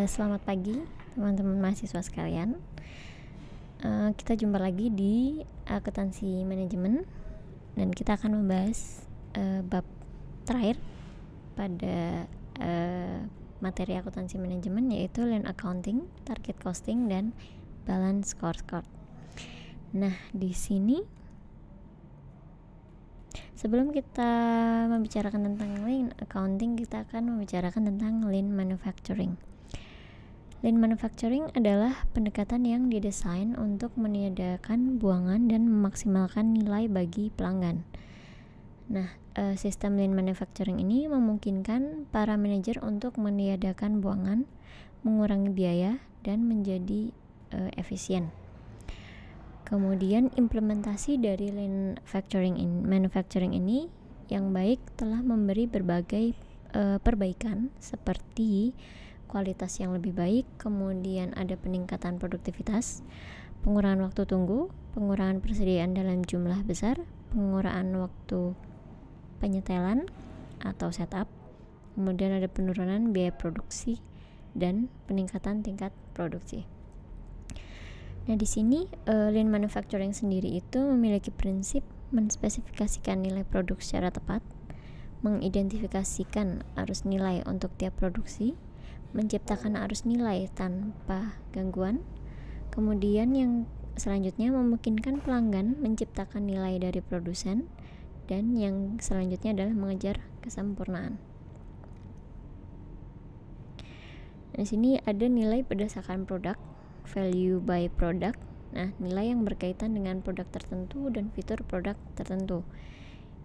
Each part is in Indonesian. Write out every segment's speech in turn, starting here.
Selamat pagi teman-teman mahasiswa sekalian. Kita jumpa lagi di akuntansi manajemen dan kita akan membahas bab terakhir pada materi akuntansi manajemen, yaitu Lean Accounting, Target Costing, dan Balance Scorecard. Nah, di sini sebelum kita membicarakan tentang Lean Accounting, kita akan membicarakan tentang Lean Manufacturing. Lean Manufacturing adalah pendekatan yang didesain untuk meniadakan buangan dan memaksimalkan nilai bagi pelanggan. Nah, sistem Lean Manufacturing ini memungkinkan para manajer untuk meniadakan buangan, mengurangi biaya, dan menjadi efisien. Kemudian implementasi dari Lean Manufacturing ini yang baik telah memberi berbagai perbaikan seperti kualitas yang lebih baik, kemudian ada peningkatan produktivitas, pengurangan waktu tunggu, pengurangan persediaan dalam jumlah besar, pengurangan waktu penyetelan atau setup, kemudian ada penurunan biaya produksi dan peningkatan tingkat produksi. Nah, di sini Lean Manufacturing sendiri itu memiliki prinsip menspesifikasikan nilai produk secara tepat, mengidentifikasikan arus nilai untuk tiap produksi, menciptakan arus nilai tanpa gangguan. Kemudian yang selanjutnya memungkinkan pelanggan menciptakan nilai dari produsen, dan yang selanjutnya adalah mengejar kesempurnaan. Di sini ada nilai berdasarkan produk, value by product. Nah, nilai yang berkaitan dengan produk tertentu dan fitur produk tertentu.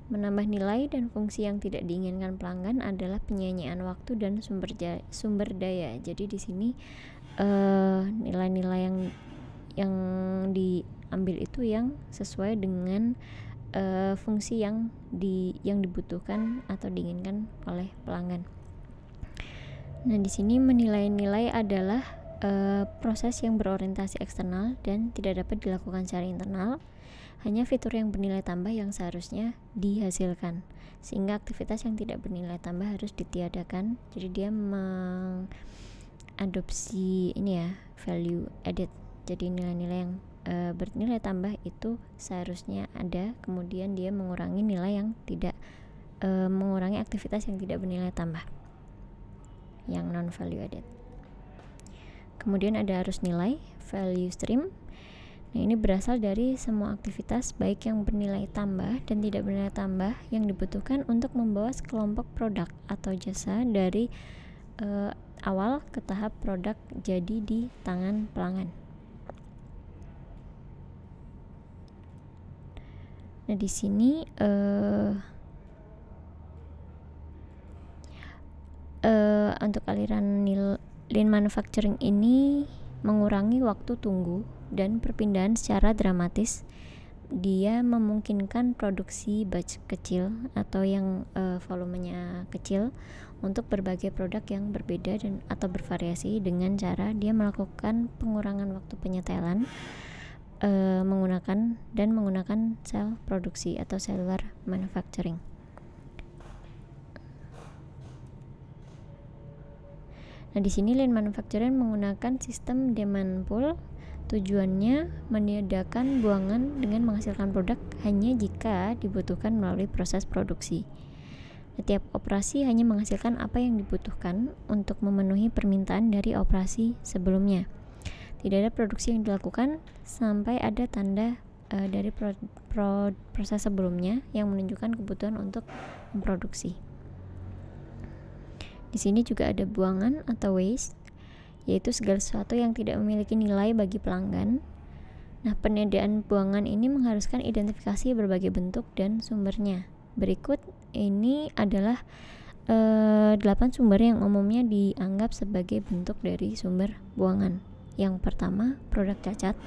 Menambah nilai dan fungsi yang tidak diinginkan pelanggan adalah penyanyian waktu dan sumber daya. Jadi di sini nilai-nilai yang diambil itu yang sesuai dengan fungsi yang dibutuhkan atau diinginkan oleh pelanggan. Nah, di sini menilai-nilai adalah proses yang berorientasi eksternal dan tidak dapat dilakukan secara internal. Hanya fitur yang bernilai tambah yang seharusnya dihasilkan, sehingga aktivitas yang tidak bernilai tambah harus ditiadakan. Jadi dia mengadopsi value added. Jadi nilai-nilai yang bernilai tambah itu seharusnya ada, kemudian dia mengurangi nilai yang tidak mengurangi aktivitas yang tidak bernilai tambah, yang non value added. Kemudian ada arus nilai, value stream. Nah, ini berasal dari semua aktivitas baik yang bernilai tambah dan tidak bernilai tambah yang dibutuhkan untuk membawa sekelompok produk atau jasa dari awal ke tahap produk jadi di tangan pelanggan. Nah, di sini untuk aliran Lean Manufacturing ini mengurangi waktu tunggu dan perpindahan secara dramatis. Dia memungkinkan produksi batch kecil atau yang volumenya kecil untuk berbagai produk yang berbeda dan atau bervariasi dengan cara dia melakukan pengurangan waktu penyetelan menggunakan sel produksi atau cellular manufacturing. Nah, di sini Lean Manufacturing menggunakan sistem demand pool. Tujuannya meniadakan buangan dengan menghasilkan produk hanya jika dibutuhkan melalui proses produksi. Setiap operasi hanya menghasilkan apa yang dibutuhkan untuk memenuhi permintaan dari operasi sebelumnya. Tidak ada produksi yang dilakukan sampai ada tanda dari proses sebelumnya yang menunjukkan kebutuhan untuk memproduksi. Di sini juga ada buangan atau waste, yaitu segala sesuatu yang tidak memiliki nilai bagi pelanggan. Nah, penyediaan buangan ini mengharuskan identifikasi berbagai bentuk dan sumbernya. Berikut ini adalah 8 sumber yang umumnya dianggap sebagai bentuk dari sumber buangan. Yang pertama, produk cacat,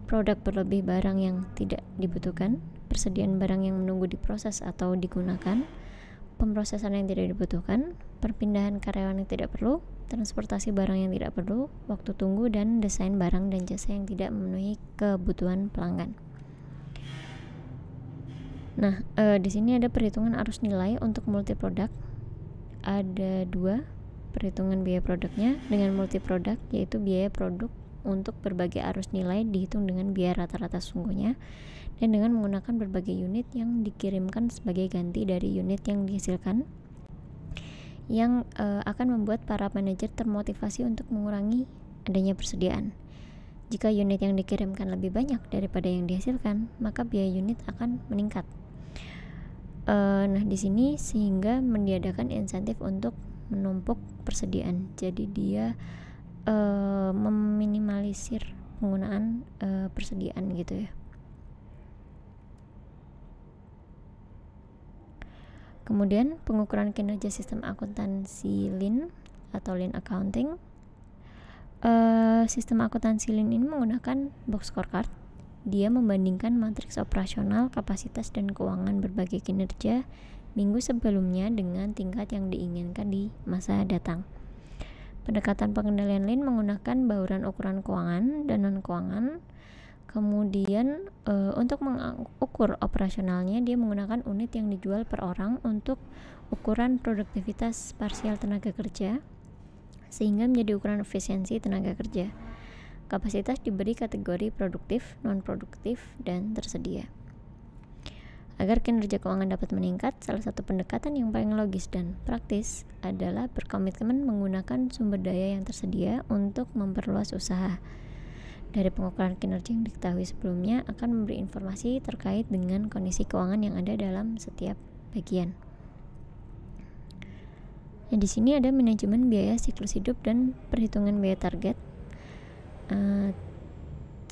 produk berlebih barang yang tidak dibutuhkan, persediaan barang yang menunggu diproses atau digunakan, pemrosesan yang tidak dibutuhkan, perpindahan karyawan yang tidak perlu, transportasi barang yang tidak perlu, waktu tunggu, dan desain barang dan jasa yang tidak memenuhi kebutuhan pelanggan. Nah, di sini ada perhitungan arus nilai untuk multi produk. Ada 2. perhitungan biaya produknya dengan multi produk, yaitu biaya produk untuk berbagai arus nilai dihitung dengan biaya rata-rata sesungguhnya, dan dengan menggunakan berbagai unit yang dikirimkan sebagai ganti dari unit yang dihasilkan, yang akan membuat para manajer termotivasi untuk mengurangi adanya persediaan. Jika unit yang dikirimkan lebih banyak daripada yang dihasilkan, maka biaya unit akan meningkat. Nah, di sini sehingga meniadakan insentif untuk menumpuk persediaan. Jadi dia meminimalisir penggunaan persediaan gitu ya. Kemudian pengukuran kinerja sistem akuntansi Lean atau Lean Accounting. Sistem akuntansi Lean ini menggunakan box scorecard. Dia membandingkan matriks operasional, kapasitas, dan keuangan berbagai kinerja minggu sebelumnya dengan tingkat yang diinginkan di masa datang. Pendekatan pengendalian Lean menggunakan bauran ukuran keuangan dan non-keuangan. Kemudian untuk mengukur operasionalnya, dia menggunakan unit yang dijual per orang untuk ukuran produktivitas parsial tenaga kerja, sehingga menjadi ukuran efisiensi tenaga kerja. Kapasitas diberi kategori produktif, non-produktif, dan tersedia. Agar kinerja keuangan dapat meningkat, salah satu pendekatan yang paling logis dan praktis adalah berkomitmen menggunakan sumber daya yang tersedia untuk memperluas usaha. Dari pengukuran kinerja yang diketahui sebelumnya akan memberi informasi terkait dengan kondisi keuangan yang ada dalam setiap bagian. Nah, di sini ada manajemen biaya siklus hidup dan perhitungan biaya target.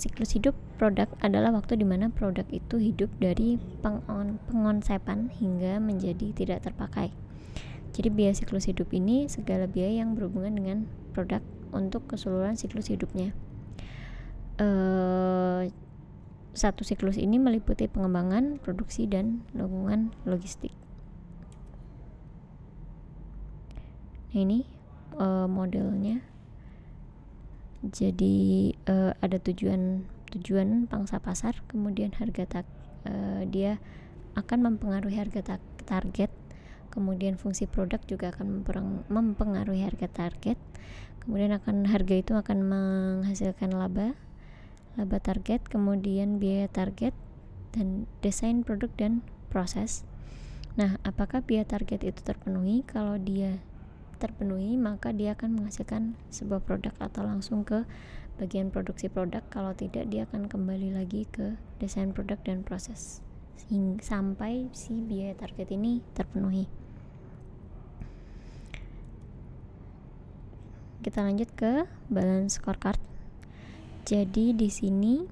Siklus hidup produk adalah waktu di mana produk itu hidup dari pengonsepan hingga menjadi tidak terpakai. Jadi biaya siklus hidup ini segala biaya yang berhubungan dengan produk untuk keseluruhan siklus hidupnya. Satu siklus ini meliputi pengembangan, produksi, dan lingkungan logistik. Nah, ini modelnya. Jadi ada tujuan pangsa pasar, kemudian harga dia akan mempengaruhi harga target, kemudian fungsi produk juga akan mempengaruhi harga target, kemudian harga itu akan menghasilkan laba target, kemudian biaya target, dan desain produk dan proses. Nah, apakah biaya target itu terpenuhi? Kalau dia terpenuhi, maka dia akan menghasilkan sebuah produk atau langsung ke bagian produksi produk. Kalau tidak, dia akan kembali lagi ke desain produk dan proses sampai si biaya target ini terpenuhi. Kita lanjut ke balance scorecard. Jadi di sini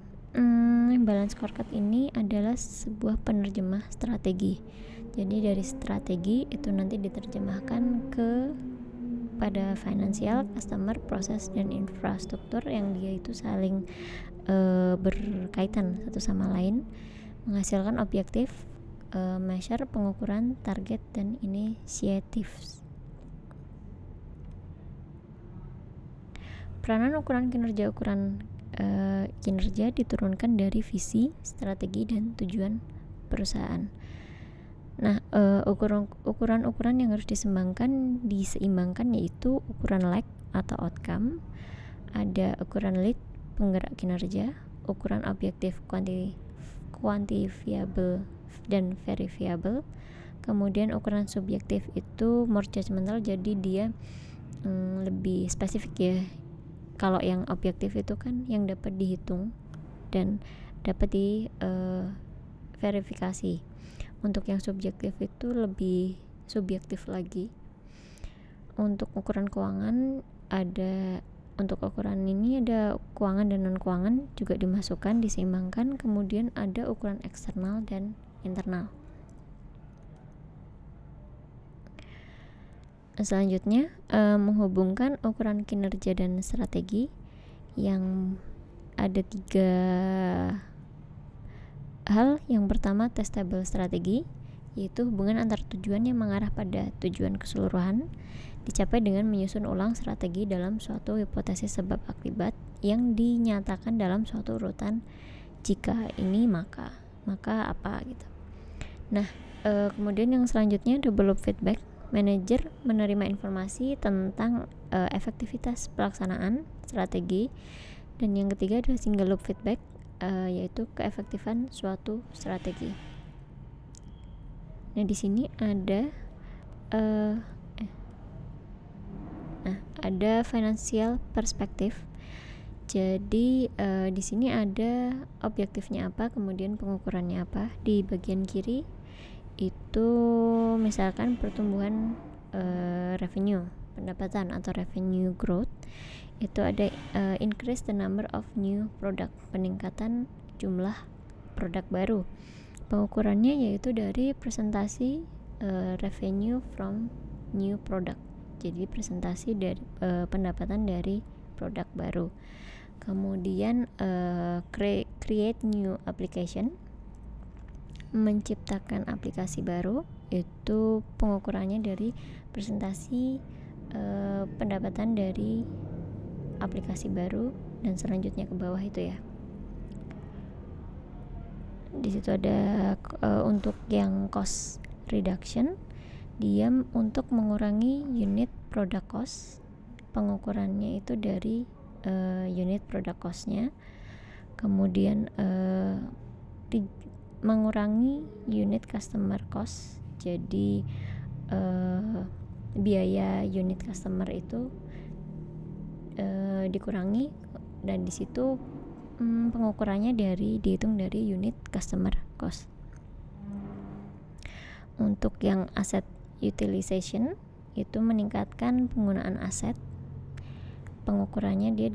balance scorecard ini adalah sebuah penerjemah strategi. Jadi dari strategi itu nanti diterjemahkan pada finansial, customer, proses, dan infrastruktur yang dia itu saling berkaitan satu sama lain, menghasilkan objektif, measure, pengukuran, target, dan initiatives. Peranan ukuran kinerja diturunkan dari visi, strategi, dan tujuan perusahaan. Nah, ukuran-ukuran yang harus diseimbangkan yaitu ukuran lag atau outcome, ada ukuran lead penggerak kinerja, ukuran objektif quantifiable dan verifiable, kemudian ukuran subjektif itu more judgmental, jadi dia lebih spesifik ya. Kalau yang objektif itu kan yang dapat dihitung dan dapat diverifikasi. Untuk yang subjektif itu lebih subjektif lagi. Untuk ukuran keuangan untuk ukuran ini ada keuangan dan non keuangan juga dimasukkan, diseimbangkan. Kemudian ada ukuran eksternal dan internal. Selanjutnya menghubungkan ukuran kinerja dan strategi, yang ada 3 hal. Yang pertama, testable strategi, yaitu hubungan antar tujuan yang mengarah pada tujuan keseluruhan dicapai dengan menyusun ulang strategi dalam suatu hipotesis sebab akibat yang dinyatakan dalam suatu urutan. Jika ini maka apa gitu. Nah, kemudian yang selanjutnya develop feedback Manajer menerima informasi tentang efektivitas pelaksanaan strategi. Dan yang ketiga adalah single loop feedback, yaitu keefektifan suatu strategi. Nah, di sini ada ada financial perspective. Jadi di sini ada objektifnya apa, kemudian pengukurannya apa. Di bagian kiri itu misalkan pertumbuhan revenue, pendapatan atau revenue growth, itu ada increase the number of new product, peningkatan jumlah produk baru. Pengukurannya yaitu dari presentasi revenue from new product, jadi presentasi dari pendapatan dari produk baru. Kemudian create new application, menciptakan aplikasi baru, itu pengukurannya dari presentasi pendapatan dari aplikasi baru, dan selanjutnya ke bawah itu ya. Di situ ada untuk yang cost reduction, dia untuk mengurangi unit product cost, pengukurannya itu dari unit product cost-nya. Kemudian mengurangi unit customer cost, jadi biaya unit customer itu dikurangi, dan di situ pengukurannya dihitung dari unit customer cost. Untuk yang asset utilization, itu meningkatkan penggunaan aset, pengukurannya dia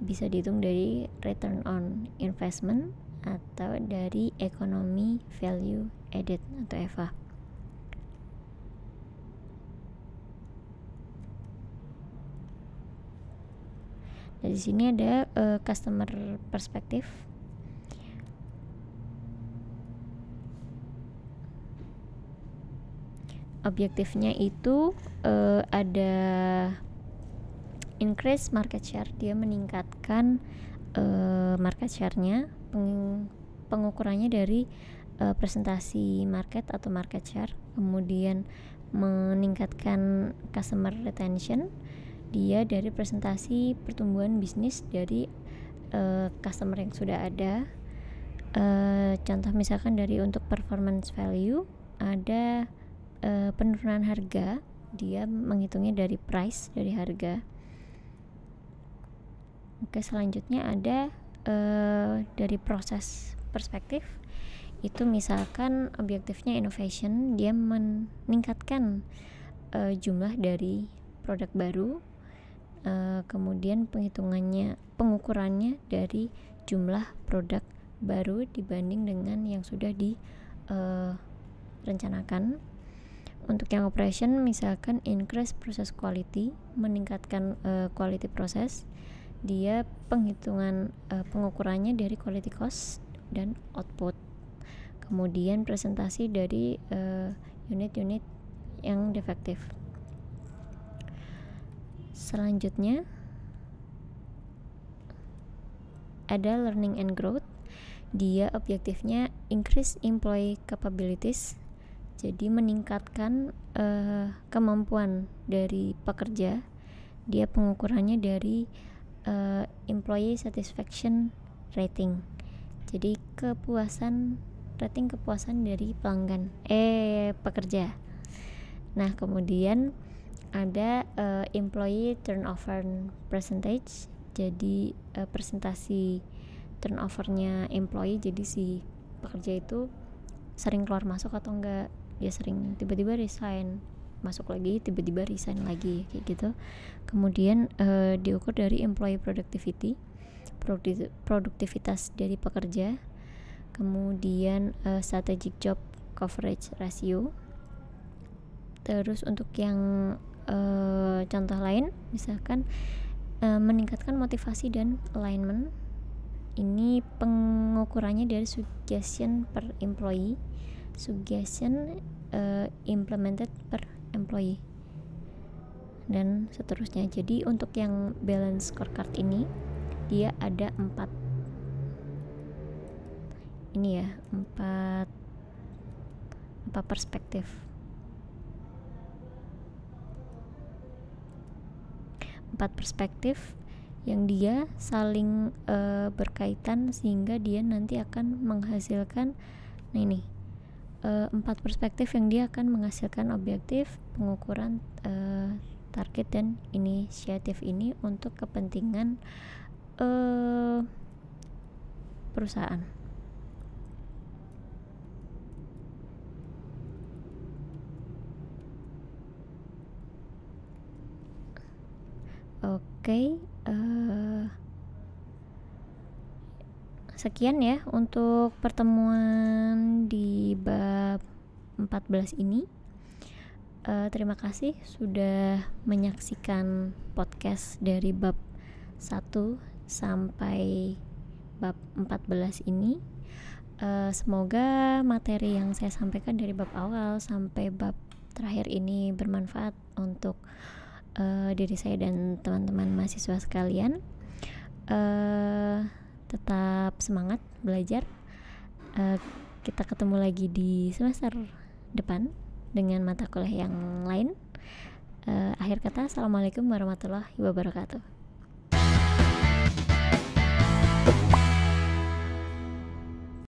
bisa dihitung dari return on investment atau dari economy value added atau EVA. Di sini ada customer perspective. Objektifnya itu ada increase market share, dia meningkatkan market share-nya. Pengukurannya dari presentasi market atau market share. Kemudian meningkatkan customer retention, dia dari presentasi pertumbuhan bisnis dari customer yang sudah ada. Contoh misalkan dari untuk performance value ada penurunan harga, dia menghitungnya dari price, dari harga. Oke, selanjutnya ada dari proses perspektif, itu misalkan objektifnya innovation, dia meningkatkan jumlah dari produk baru. Kemudian pengukurannya dari jumlah produk baru dibanding dengan yang sudah direncanakan. Untuk yang operation misalkan increase process quality, meningkatkan quality proses, dia pengukurannya dari quality cost dan output. Kemudian presentasi dari unit-unit yang defektif. Selanjutnya ada learning and growth, dia objektifnya increase employee capabilities, jadi meningkatkan kemampuan dari pekerja. Dia pengukurannya dari employee satisfaction rating, jadi rating kepuasan dari pelanggan pekerja. Nah, kemudian ada employee turnover percentage, jadi presentasi turnovernya employee, jadi si pekerja itu sering keluar masuk atau enggak, dia sering tiba-tiba resign, masuk lagi, tiba-tiba resign lagi, kayak gitu. Kemudian diukur dari employee productivity, produktivitas dari pekerja. Kemudian strategic job coverage ratio. Terus untuk yang contoh lain misalkan meningkatkan motivasi dan alignment, ini pengukurannya dari suggestion per employee, suggestion implemented per employee, dan seterusnya. Jadi untuk yang balance scorecard ini dia ada 4 perspektif. 4 perspektif yang dia saling berkaitan sehingga dia nanti akan menghasilkan 4 perspektif yang dia akan menghasilkan objektif, pengukuran, target dan inisiatif ini untuk kepentingan perusahaan. Oke, sekian ya untuk pertemuan di bab 14 ini. Terima kasih sudah menyaksikan podcast dari bab 1 sampai bab 14 ini. Semoga materi yang saya sampaikan dari bab awal sampai bab terakhir ini bermanfaat untuk diri saya dan teman-teman mahasiswa sekalian. Tetap semangat belajar. Kita ketemu lagi di semester depan dengan mata kuliah yang lain. Akhir kata, assalamualaikum warahmatullahi wabarakatuh.